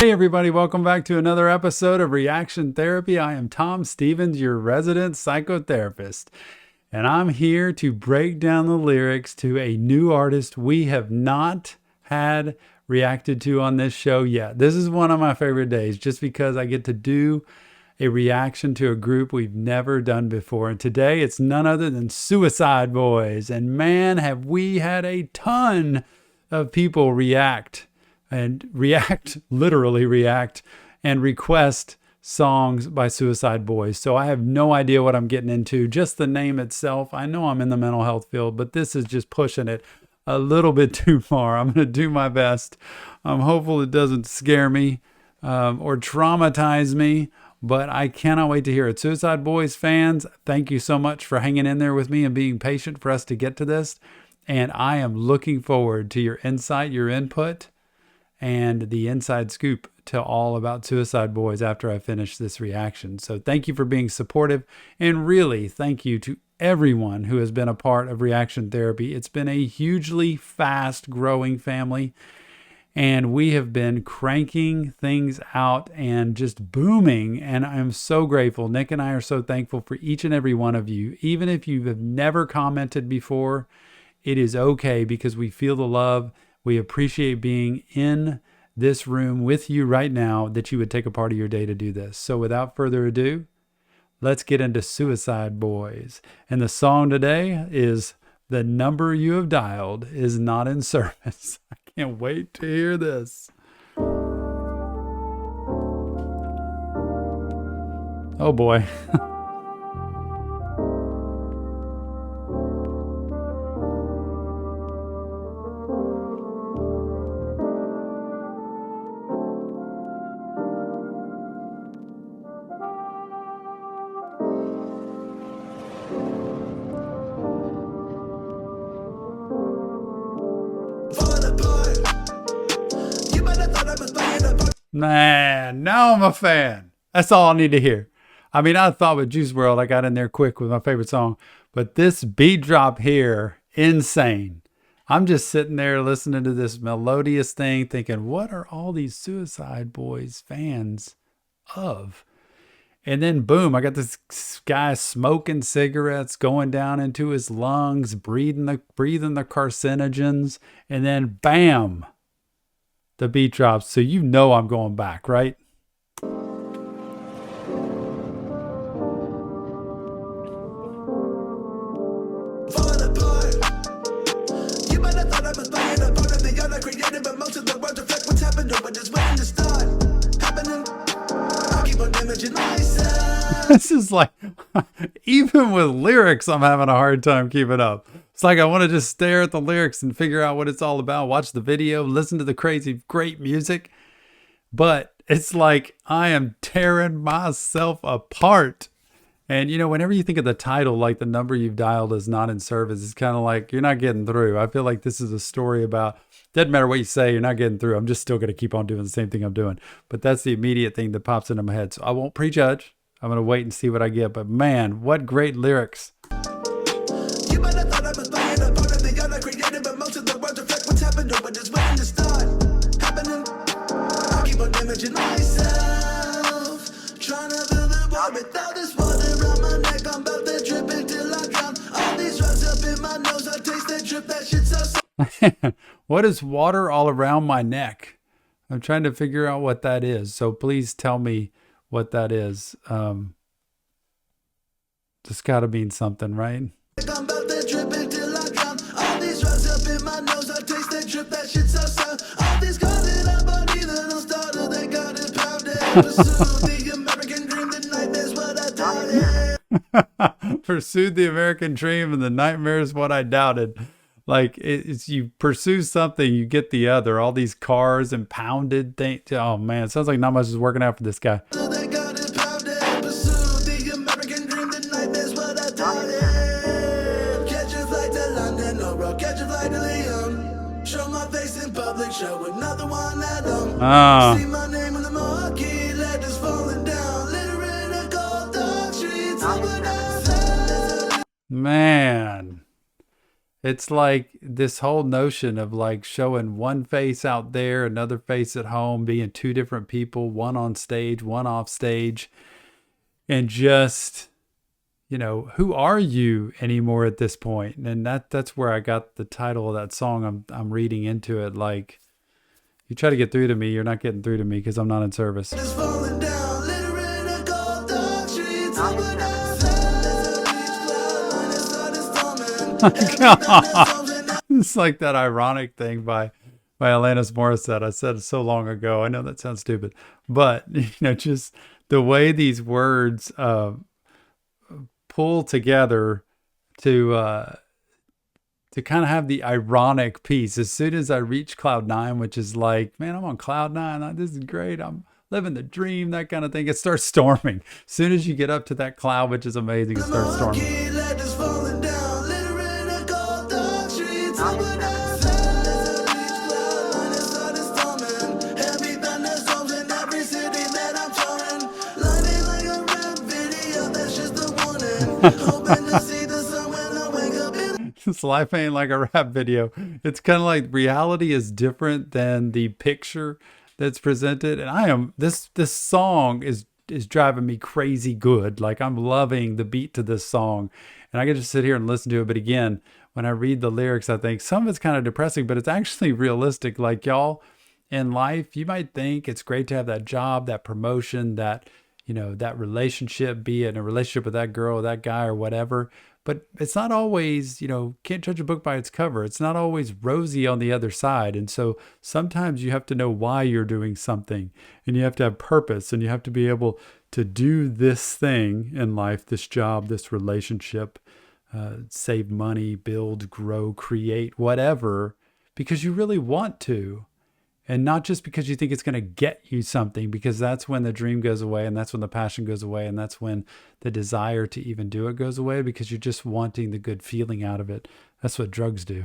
Hey everybody, welcome back to another episode of Reaction Therapy. I am Tom Stevens, your resident psychotherapist, and I'm here to break down the lyrics to a new artist we have not had reacted to on this show yet. This is one of my favorite days just because I get to do a reaction to a group we've never done before. And today it's none other than Suicide Boys. And man, have we had a ton of people literally react and request songs by Suicide Boys. So I have no idea what I'm getting into. Just the name itself, I know I'm in the mental health field, but this is just pushing it a little bit too far. I'm going to do my best. I'm hopeful it doesn't scare me or traumatize me, but I cannot wait to hear it. Suicide Boys fans, thank you so much for hanging in there with me and being patient for us to get to this. And I am looking forward to your insight, your input, and the inside scoop to all about Suicide Boys after I finish this reaction. So thank you for being supportive, and really thank you to everyone who has been a part of Reaction Therapy. It's been a hugely fast growing family, and we have been cranking things out and just booming, and I'm so grateful. Nick and I are so thankful for each and every one of you. Even if you have never commented before, it is okay because we feel the love. We appreciate being in this room with you right now, that you would take a part of your day to do this. So without further ado, let's get into Suicide Boys. And the song today is "The Number You Have Dialed Is Not in Service." I can't wait to hear this. Oh boy. Man, now I'm a fan. That's all I need to hear. I mean, I thought with Juice WRLD, I got in there quick with my favorite song, but this beat drop here, insane. I'm just sitting there listening to this melodious thing thinking, what are all these Suicide Boys fans of? And then boom, I got this guy smoking cigarettes, going down into his lungs, breathing the carcinogens, and then bam, the beat drops. So you know I'm going back, right? This is like, even with lyrics, I'm having a hard time keeping up. It's like I want to just stare at the lyrics and figure out what it's all about, watch the video, listen to the crazy, great music. But it's like I am tearing myself apart. And, you know, whenever you think of the title, like "The Number You've Dialed Is Not in Service," it's kind of like you're not getting through. I feel like this is a story about, doesn't matter what you say, you're not getting through. I'm just still going to keep on doing the same thing I'm doing. But that's the immediate thing that pops into my head. So I won't prejudge. I'm going to wait and see what I get. But man, what great lyrics. You might have thought I was playing a part of the other created, but most of the words reflect what's happened, but it's waiting to start happening. I keep on imaging myself, trying to fill the void without this water around my neck. I'm about to drip until I drown. All these drugs up in my nose, I taste that drip, that shit so. What is water all around my neck? I'm trying to figure out what that is. So please tell me what that is. Just gotta mean something, right? I'm about to drip until I drown. All these drugs up in my nose, I taste that drip, that shit so sound. All these cars that I bought, either don't start or they got it pounded. Pursue the American dream, the nightmare's what I doubted. Pursued the American dream and the nightmare is what I doubted. Like it's you pursue something, you get the other. All these cars and pounded things. Oh man, it sounds like not much is working out for this guy. They got it pounded. Pursue the American dream, the nightmare's what I doubted. Catch a flight to London, no bro, catch a flight to Lyon. Show my face in public, show another one at home. See my name on the marquee, letters falling down. Litter in the cold dark streets, over down. Man. It's like this whole notion of like showing one face out there, another face at home, being two different people, one on stage, one off stage, and just, who are you anymore at this point? And that's where I got the title of that song. I'm reading into it like, you try to get through to me, you're not getting through to me because I'm not in service. It's falling down, litter in the cold dark streets. It's like that ironic thing by Alanis Morissette. I said it so long ago. I know that sounds stupid, but just the way these words pull together to kind of have the ironic piece. As soon as I reach cloud 9, which is like, man, I'm on cloud 9. This is great. I'm living the dream, that kind of thing. It starts storming. As soon as you get up to that cloud, which is amazing, it starts storming. This life ain't like a rap video. It's kind of like reality is different than the picture that's presented. And this song is driving me crazy good. Like, I'm loving the beat to this song, and I get to sit here and listen to it. But again, when I read the lyrics, I think some of it's kind of depressing, but it's actually realistic. Like, y'all, in life, you might think it's great to have that job, that promotion, that that relationship, be it in a relationship with that girl or that guy or whatever. But it's not always, can't judge a book by its cover. It's not always rosy on the other side. And so sometimes you have to know why you're doing something, and you have to have purpose, and you have to be able to do this thing in life, this job, this relationship, save money, build, grow, create, whatever, because you really want to. And not just because you think it's going to get you something, because that's when the dream goes away, and that's when the passion goes away, and that's when the desire to even do it goes away, because you're just wanting the good feeling out of it. That's what drugs do.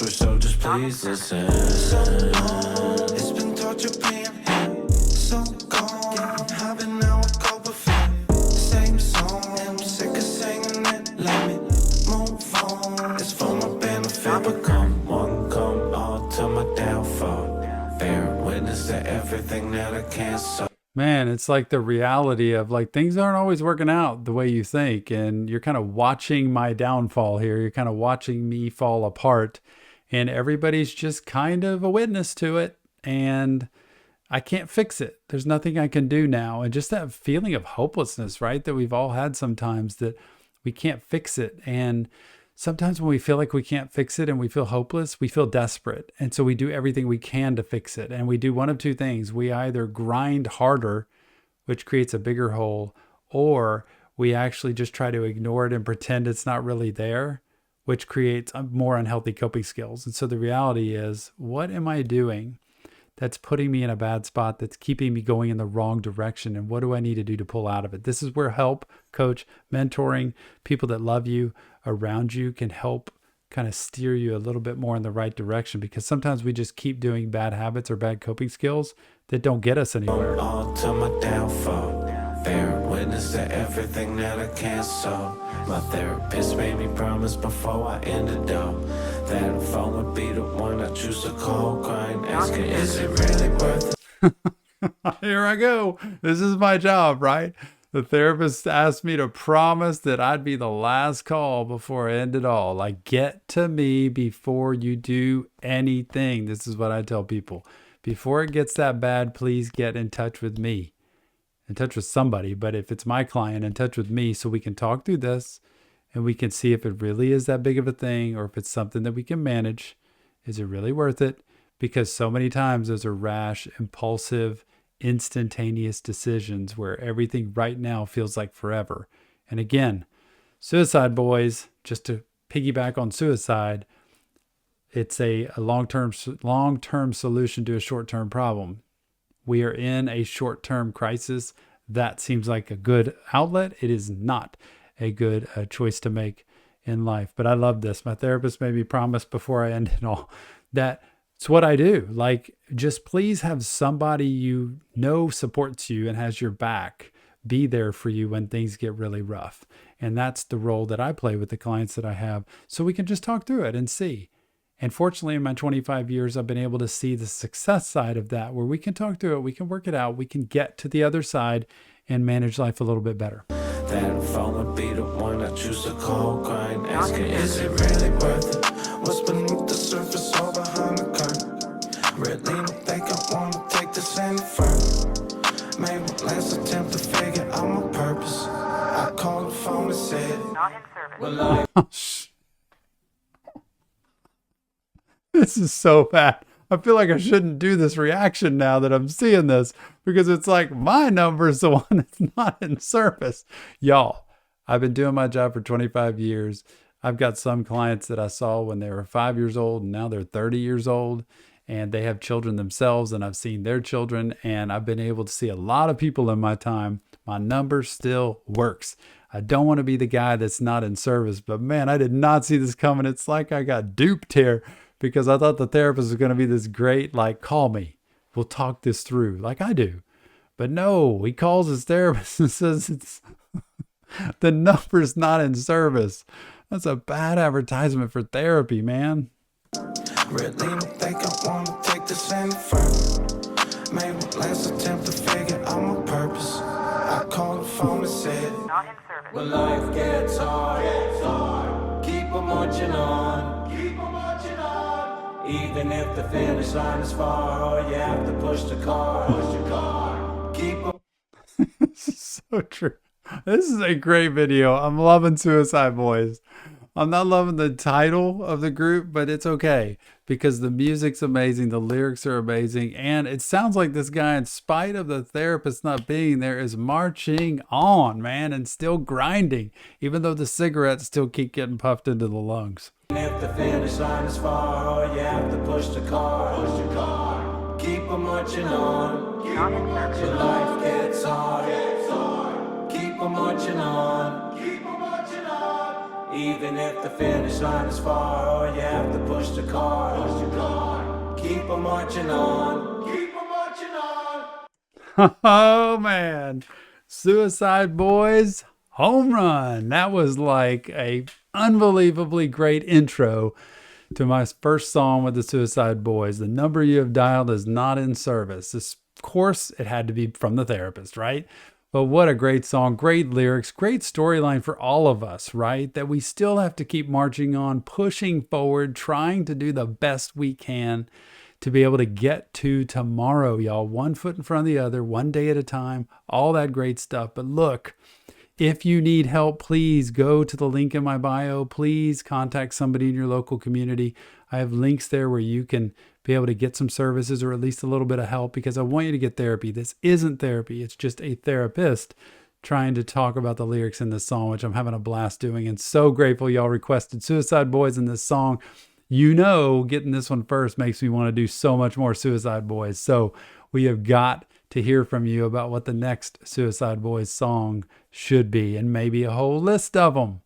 So just please listen. So long, it's been torture being here. So gone, having now a cope with it. Same song, I'm sick of singing it. Let me move on. It's for my benefit, but come all to my downfall. Bear witness to everything that I can't solve. Man, it's like the reality of like things aren't always working out the way you think, and you're kind of watching my downfall here. You're kind of watching me fall apart, and everybody's just kind of a witness to it, and I can't fix it. There's nothing I can do now. And just that feeling of hopelessness, right, that we've all had sometimes, that we can't fix it. And sometimes when we feel like we can't fix it and we feel hopeless, we feel desperate. And so we do everything we can to fix it. And we do one of two things. We either grind harder, which creates a bigger hole, or we actually just try to ignore it and pretend it's not really there, which creates more unhealthy coping skills. And so the reality is, what am I doing that's putting me in a bad spot, that's keeping me going in the wrong direction? And what do I need to do to pull out of it? This is where help, coach, mentoring, people that love you around you can help kind of steer you a little bit more in the right direction, because sometimes we just keep doing bad habits or bad coping skills that don't get us anywhere. All to my downfall. Bear witness to everything that I can't solve. My therapist made me promise before I ended up that phone would be the one I choose to call, crying, asking, is it really worth it? Here I go. This is my job, right? The therapist asked me to promise that I'd be the last call before I end it all. Like, get to me before you do anything. This is what I tell people. Before it gets that bad, please get in touch with me. In touch with somebody. But if it's my client, in touch with me, so we can talk through this and we can see if it really is that big of a thing, or if it's something that we can manage. Is it really worth it? Because so many times those are rash, impulsive, instantaneous decisions where everything right now feels like forever. And again, suicide boys, just to piggyback on suicide, it's a long-term solution to a short-term problem. We are in a short-term crisis. That seems like a good outlet. It is not. a good choice to make in life. But I love this. My therapist made me promise before I end it all that it's what I do. Like, just please have somebody you know supports you and has your back be there for you when things get really rough. And that's the role that I play with the clients that I have. So we can just talk through it and see. And fortunately, in my 25 years, I've been able to see the success side of that, where we can talk through it, we can work it out, we can get to the other side and manage life a little bit better. That phone would be the one I choose to call, crying, asking, is it really worth it? What's beneath the surface or behind the curtain? Really don't think I want to take this any further. Maybe last attempt to figure out my purpose. I called the phone and said, not in service. Well, This is so bad. I feel like I shouldn't do this reaction now that I'm seeing this, because it's like my number is the one that's not in service. Y'all, I've been doing my job for 25 years. I've got some clients that I saw when they were 5 years old and now they're 30 years old, and they have children themselves, and I've seen their children, and I've been able to see a lot of people in my time. My number still works. I don't want to be the guy that's not in service, but man, I did not see this coming. It's like I got duped here, because I thought the therapist was going to be this great, like, call me, we'll talk this through, like I do. But no, he calls his therapist and says it's the number's not in service. That's a bad advertisement for therapy, man. really don't think I want to take this any further. Maybe last attempt to figure out my purpose. I called the phone and said, not in service. When life gets hard, keep on marching on. Keep on marching on. Even if the finish line is far, or you have to push the car. Push your car. Keep on. This is so true. This is a great video. I'm loving Suicide Boys. I'm not loving the title of the group, but it's okay, because the music's amazing, the lyrics are amazing, and it sounds like this guy, in spite of the therapist not being there, is marching on, man, and still grinding, even though the cigarettes still keep getting puffed into the lungs. If the finish line is far, or you have to push the car. Push your car. Keep on marching on. Keep on marching on. Life gets hard. Keep on marching on. Keep on marching on. Even if the finish line is far, or you have to push the car. Push your car. Keep on marching on. Keep on marching on. Oh, man. Suicide Boys, home run. That was like a unbelievably great intro to my first song with the Suicide Boys. The number you have dialed is not in service. This, of course, it had to be from the therapist, right? But what a great song, great lyrics, great storyline for all of us, right? That we still have to keep marching on, pushing forward, trying to do the best we can to be able to get to tomorrow, y'all. One foot in front of the other, one day at a time, all that great stuff. But look, if you need help, please go to the link in my bio. Please contact somebody in your local community. I have links there where you can be able to get some services, or at least a little bit of help, because I want you to get therapy. This isn't therapy. It's just a therapist trying to talk about the lyrics in this song, which I'm having a blast doing, and so grateful y'all requested Suicide Boys in this song. You know, getting this one first makes me want to do so much more Suicide Boys. So we have got to hear from you about what the next Suicide Boys song should be, and maybe a whole list of them.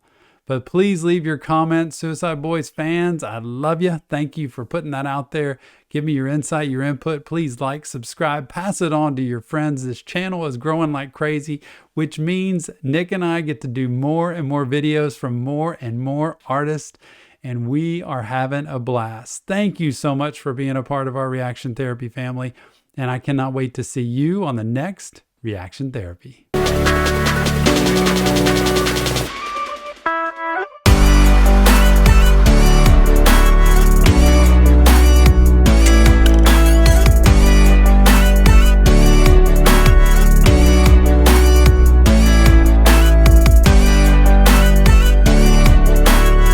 But please leave your comments, Suicide Boys fans. I love you. Thank you for putting that out there. Give me your insight, your input. Please like, subscribe, pass it on to your friends. This channel is growing like crazy, which means Nick and I get to do more and more videos from more and more artists, and we are having a blast. Thank you so much for being a part of our Reaction Therapy family, and I cannot wait to see you on the next Reaction Therapy.